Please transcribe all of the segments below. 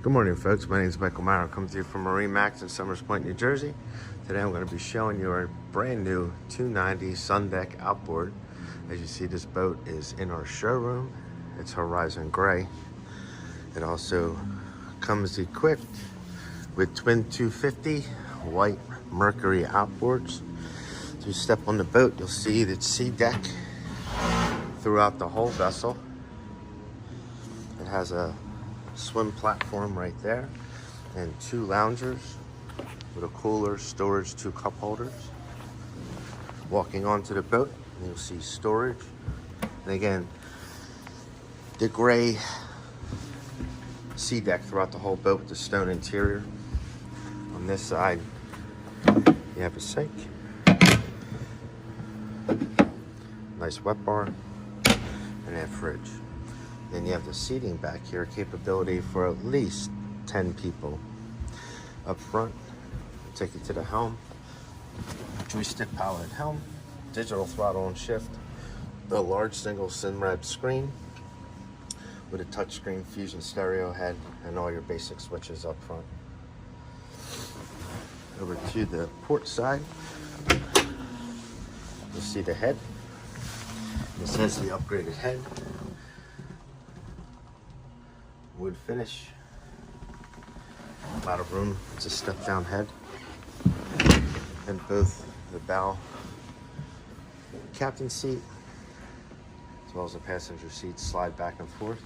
Good morning, folks. My name is Michael Meyer. I'm coming to you from MarineMax in Somers Point, New Jersey. Today I'm going to be showing you our brand new 290 Sun Deck outboard. As you see, this boat is in our showroom. It's Horizon Gray. It also comes equipped with twin 250 white Mercury outboards. As you step on the boat, you'll see the Sea Deck throughout the whole vessel. It has a swim platform right there and two loungers with a cooler, storage, two cup holders. Walking onto the boat, you'll see storage. And again, the gray Sea Deck throughout the whole boat with the stone interior. On this side, you have a sink, nice wet bar, and a fridge. Then you have the seating back here, capability for at least 10 people. Up front, take you to the helm. Joystick powered helm, digital throttle and shift, a large single SIMRAD screen with a touchscreen Fusion stereo head and all your basic switches up front. Over to the port side, you'll see the head. This has the upgraded head. Wood finish, a lot of room. It's a step down head, and both the bow captain seat as well as the passenger seats slide back and forth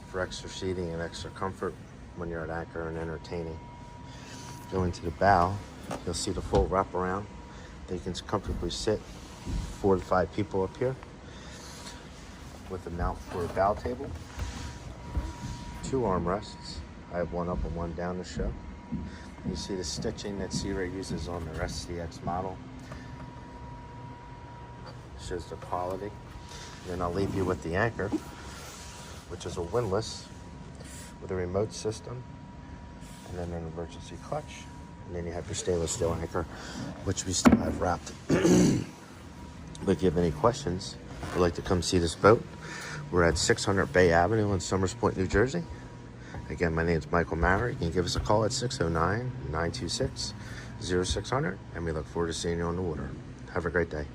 for extra seating and extra comfort when you're at anchor and entertaining. Going to the bow, you'll see the full wraparound. You can comfortably sit 4 to 5 people up here with a mount for a bow table. 2 armrests. I have one up and one down to show. You see the stitching that Sea Ray uses on their SDX model. Shows the quality. Then I'll leave you with the anchor, which is a windlass with a remote system, and then an emergency clutch. And then you have your stainless steel anchor, which we still have wrapped. But if you have any questions, or would like to come see this boat, we're at 600 Bay Avenue in Somers Point, New Jersey. Again, my name is Michael Meyer. You can give us a call at 609-926-0600, and we look forward to seeing you on the water. Have a great day.